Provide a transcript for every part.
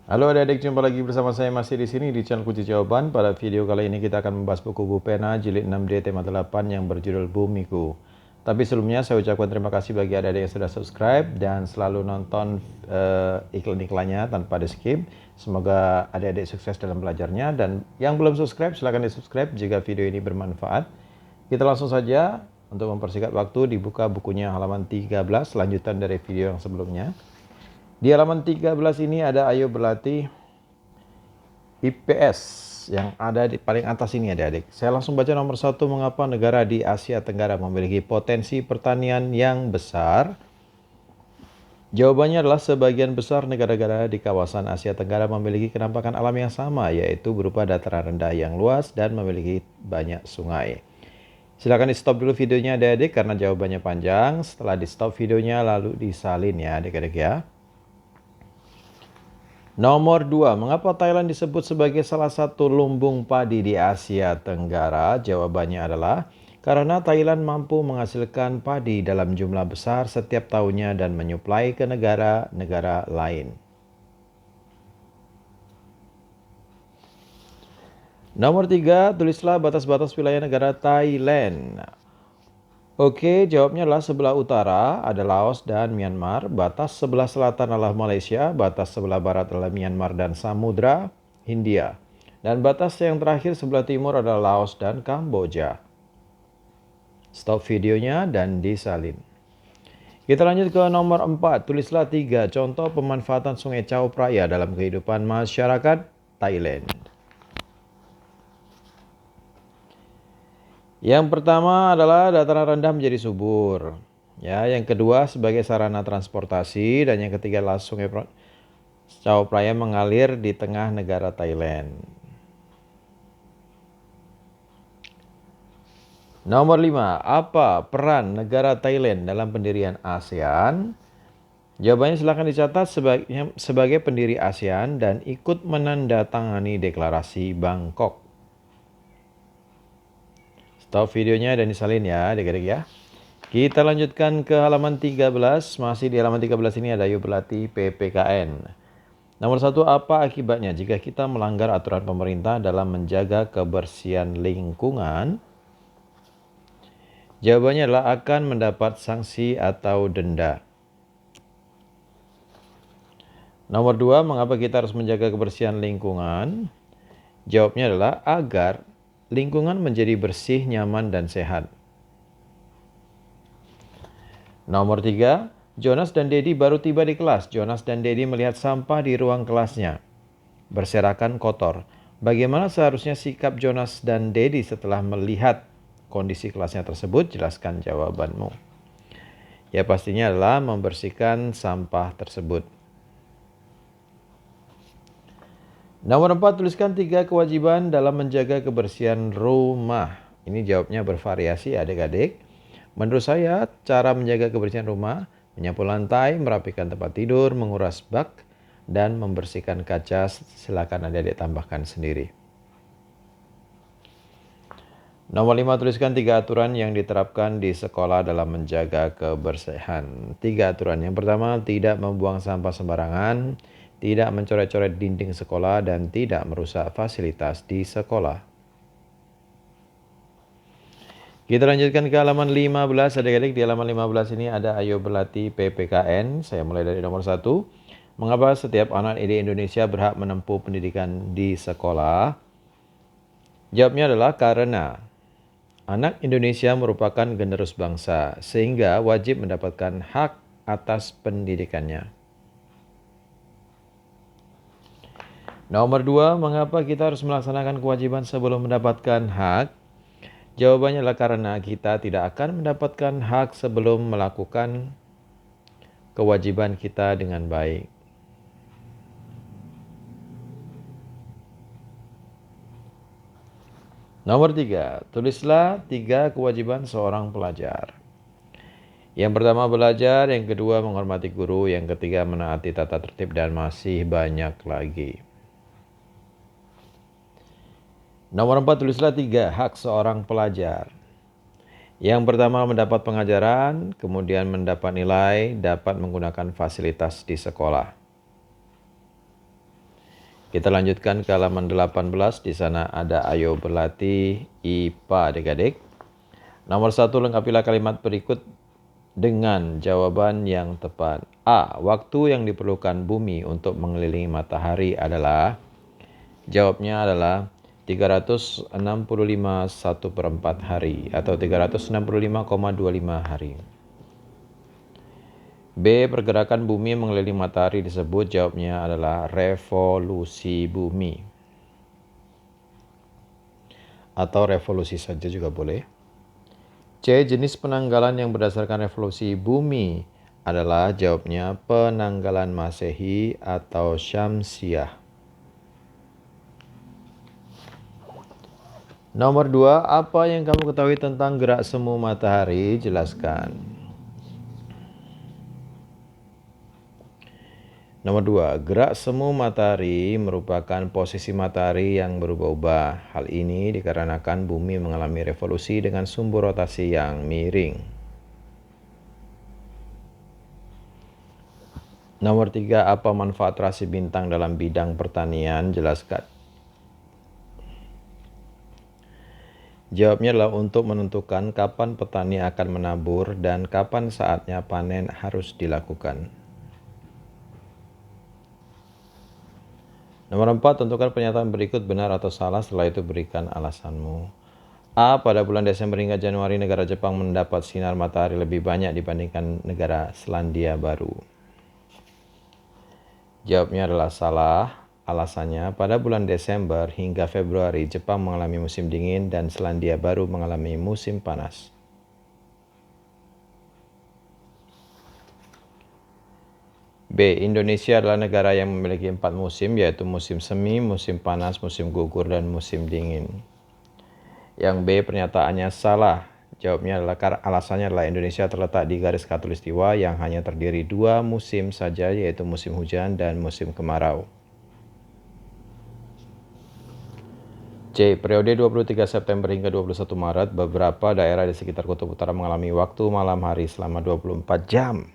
Halo adik-adik, jumpa lagi bersama saya masih di sini di channel Kunci Jawaban. Pada video kali ini kita akan membahas buku Bu Pena jilid 6D tema 8 yang berjudul Bumiku. Tapi sebelumnya saya ucapkan terima kasih bagi adik-adik yang sudah subscribe dan selalu nonton iklan-iklannya tanpa di skip. Semoga adik-adik sukses dalam belajarnya, dan yang belum subscribe silahkan di subscribe jika video ini bermanfaat. Kita langsung saja, untuk mempersingkat waktu dibuka bukunya halaman 13, lanjutan dari video yang sebelumnya. Di halaman 13 ini ada ayo berlatih IPS yang ada di paling atas ini adik-adik. Saya langsung baca nomor 1, mengapa negara di Asia Tenggara memiliki potensi pertanian yang besar? Jawabannya adalah sebagian besar negara-negara di kawasan Asia Tenggara memiliki kenampakan alam yang sama, yaitu berupa dataran rendah yang luas dan memiliki banyak sungai. Silakan di stop dulu videonya adik-adik karena jawabannya panjang. Setelah di stop videonya lalu disalin ya adik-adik ya. Nomor 2, mengapa Thailand disebut sebagai salah satu lumbung padi di Asia Tenggara? Jawabannya adalah karena Thailand mampu menghasilkan padi dalam jumlah besar setiap tahunnya dan menyuplai ke negara-negara lain. Nomor 3, tulislah batas-batas wilayah negara Thailand. Oke, jawabnya adalah sebelah utara ada Laos dan Myanmar, batas sebelah selatan adalah Malaysia, batas sebelah barat adalah Myanmar dan Samudra Hindia, dan batas yang terakhir sebelah timur adalah Laos dan Kamboja. Stop videonya dan disalin. Kita lanjut ke nomor 4, tulislah 3 contoh pemanfaatan Sungai Chao Phraya dalam kehidupan masyarakat Thailand. Yang pertama adalah dataran rendah menjadi subur. Ya, yang kedua sebagai sarana transportasi, dan yang ketiga adalah Sungai Chao Phraya mengalir di tengah negara Thailand. Nomor 5, apa peran negara Thailand dalam pendirian ASEAN? Jawabannya silahkan dicatat sebagai pendiri ASEAN dan ikut menandatangani deklarasi Bangkok. Stop videonya dan disalin ya adik-adik ya. Kita lanjutkan ke halaman 13. Masih di halaman 13 ini ada yuk berlatih PPKN. Nomor 1, apa akibatnya jika kita melanggar aturan pemerintah dalam menjaga kebersihan lingkungan? Jawabannya adalah akan mendapat sanksi atau denda. Nomor 2, mengapa kita harus menjaga kebersihan lingkungan? Jawabnya adalah agar lingkungan menjadi bersih, nyaman, dan sehat. Nomor 3, Jonas dan Dedi baru tiba di kelas. Jonas dan Dedi melihat sampah di ruang kelasnya berserakan kotor. Bagaimana seharusnya sikap Jonas dan Dedi setelah melihat kondisi kelasnya tersebut? Jelaskan jawabanmu. Ya, pastinya adalah membersihkan sampah tersebut. Nomor 4, tuliskan 3 kewajiban dalam menjaga kebersihan rumah. Ini jawabnya bervariasi adik-adik. Menurut saya, cara menjaga kebersihan rumah, menyapu lantai, merapikan tempat tidur, menguras bak, dan membersihkan kaca. Silakan adik-adik tambahkan sendiri. Nomor 5, tuliskan 3 aturan yang diterapkan di sekolah dalam menjaga kebersihan. 3 aturan. Yang pertama, tidak membuang sampah sembarangan, tidak mencoret-coret dinding sekolah, dan tidak merusak fasilitas di sekolah. Kita lanjutkan ke halaman 15 adik-adik. Di halaman 15 ini ada ayo berlatih PPKN. Saya mulai dari nomor 1. Mengapa setiap anak di Indonesia berhak menempuh pendidikan di sekolah? Jawabnya adalah karena anak Indonesia merupakan generasi bangsa, sehingga wajib mendapatkan hak atas pendidikannya. Nomor 2, mengapa kita harus melaksanakan kewajiban sebelum mendapatkan hak? Jawabannya adalah karena kita tidak akan mendapatkan hak sebelum melakukan kewajiban kita dengan baik. Nomor 3, tulislah 3 kewajiban seorang pelajar. Yang pertama belajar, yang kedua menghormati guru, yang ketiga menaati tata tertib, dan masih banyak lagi. Nomor 4, tulislah 3 hak seorang pelajar. Yang pertama mendapat pengajaran, kemudian mendapat nilai, dapat menggunakan fasilitas di sekolah. Kita lanjutkan ke halaman 18. Di sana ada ayo berlatih IPA adik-adik. Nomor 1, lengkapilah kalimat berikut dengan jawaban yang tepat. A. Waktu yang diperlukan bumi untuk mengelilingi matahari adalah, jawabnya adalah 365 1/4 hari atau 365,25 hari. B. Pergerakan bumi mengelilingi matahari disebut, jawabnya adalah revolusi bumi. Atau revolusi saja juga boleh. C. Jenis penanggalan yang berdasarkan revolusi bumi adalah, jawabnya penanggalan Masehi atau Syamsiah. Nomor 2, apa yang kamu ketahui tentang gerak semu matahari? Jelaskan. Nomor 2, gerak semu matahari merupakan posisi matahari yang berubah-ubah. Hal ini dikarenakan bumi mengalami revolusi dengan sumbu rotasi yang miring. Nomor 3, apa manfaat rasi bintang dalam bidang pertanian? Jelaskan. Jawabnya adalah untuk menentukan kapan petani akan menabur dan kapan saatnya panen harus dilakukan. Nomor 4, tentukan pernyataan berikut benar atau salah, setelah itu berikan alasanmu. A. Pada bulan Desember hingga Januari, negara Jepang mendapat sinar matahari lebih banyak dibandingkan negara Selandia Baru. Jawabnya adalah salah. Alasannya, pada bulan Desember hingga Februari, Jepang mengalami musim dingin dan Selandia Baru mengalami musim panas. B. Indonesia adalah negara yang memiliki 4 musim, yaitu musim semi, musim panas, musim gugur, dan musim dingin. Yang B, pernyataannya salah. Jawabnya adalah, alasannya adalah Indonesia terletak di garis khatulistiwa yang hanya terdiri 2 musim saja, yaitu musim hujan dan musim kemarau. C. Periode 23 September hingga 21 Maret, beberapa daerah di sekitar Kutub Utara mengalami waktu malam hari selama 24 jam.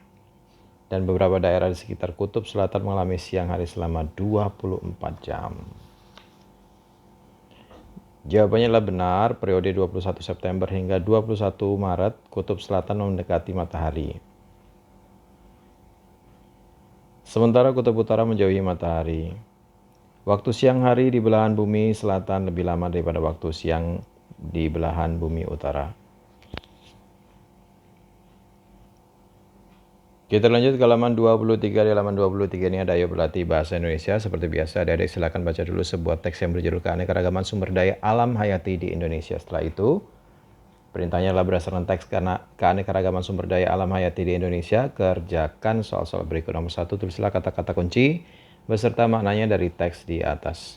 Dan beberapa daerah di sekitar Kutub Selatan mengalami siang hari selama 24 jam. Jawabannya adalah benar, periode 21 September hingga 21 Maret, Kutub Selatan mendekati matahari. Sementara Kutub Utara menjauhi matahari. Waktu siang hari di belahan bumi selatan lebih lama daripada waktu siang di belahan bumi utara. Kita lanjut ke halaman 23. Di halaman 23 ini ada ayo berlatih bahasa Indonesia. Seperti biasa, adik-adik silakan baca dulu sebuah teks yang berjudul Keanekaragaman Sumber Daya Alam Hayati di Indonesia. Setelah itu, perintahnya adalah berdasarkan teks karena keanekaragaman sumber daya alam hayati di Indonesia. Kerjakan soal-soal berikut. Nomor 1, tulislah kata-kata kunci beserta maknanya dari teks di atas.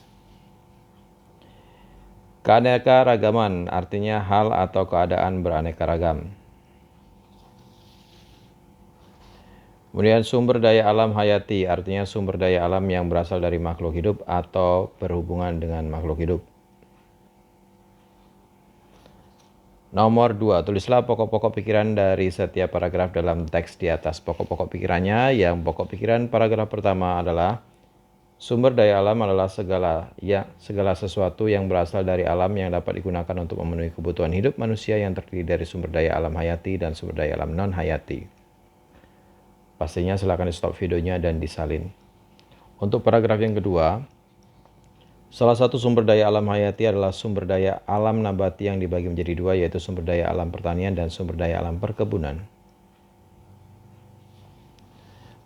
Keanekaragaman artinya hal atau keadaan beraneka ragam. Kemudian sumber daya alam hayati artinya sumber daya alam yang berasal dari makhluk hidup atau berhubungan dengan makhluk hidup. Nomor 2, tulislah pokok-pokok pikiran dari setiap paragraf dalam teks di atas. Pokok-pokok pikirannya, yang pokok pikiran paragraf pertama adalah sumber daya alam adalah segala sesuatu yang berasal dari alam yang dapat digunakan untuk memenuhi kebutuhan hidup manusia yang terdiri dari sumber daya alam hayati dan sumber daya alam non-hayati. Pastinya silakan di stop videonya dan disalin. Untuk paragraf yang kedua, salah satu sumber daya alam hayati adalah sumber daya alam nabati yang dibagi menjadi 2, yaitu sumber daya alam pertanian dan sumber daya alam perkebunan.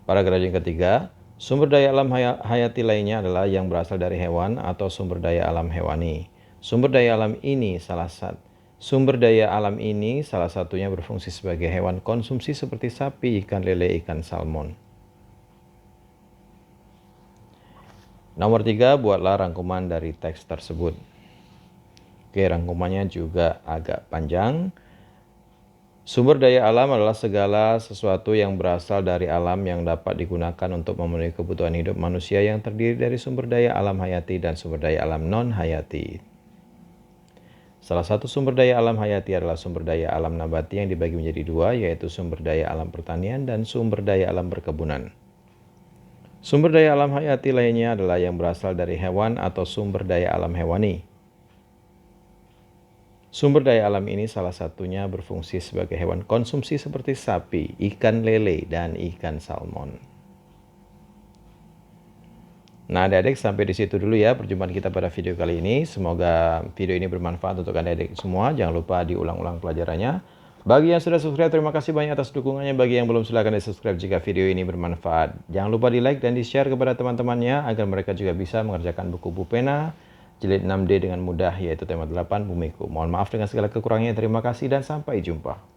Paragraf yang ketiga, sumber daya alam hayati lainnya adalah yang berasal dari hewan atau sumber daya alam hewani. Sumber daya alam ini salah satunya berfungsi sebagai hewan konsumsi seperti sapi, ikan lele, ikan salmon. Nomor 3, buatlah rangkuman dari teks tersebut. Oke, rangkumannya juga agak panjang. Sumber daya alam adalah segala sesuatu yang berasal dari alam yang dapat digunakan untuk memenuhi kebutuhan hidup manusia yang terdiri dari sumber daya alam hayati dan sumber daya alam non-hayati. Salah satu sumber daya alam hayati adalah sumber daya alam nabati yang dibagi menjadi 2, yaitu sumber daya alam pertanian dan sumber daya alam perkebunan. Sumber daya alam hayati lainnya adalah yang berasal dari hewan atau sumber daya alam hewani. Sumber daya alam ini salah satunya berfungsi sebagai hewan konsumsi seperti sapi, ikan lele, dan ikan salmon. Nah, adik-adik, sampai di situ dulu ya perjumpaan kita pada video kali ini. Semoga video ini bermanfaat untuk adik-adik semua. Jangan lupa diulang-ulang pelajarannya. Bagi yang sudah subscribe, terima kasih banyak atas dukungannya. Bagi yang belum, silahkan di-subscribe jika video ini bermanfaat. Jangan lupa di-like dan di-share kepada teman-temannya agar mereka juga bisa mengerjakan buku Bu Pena jilid 6D dengan mudah, yaitu tema 8 Bumiku. Mohon maaf dengan segala kekurangannya. Terima kasih dan sampai jumpa.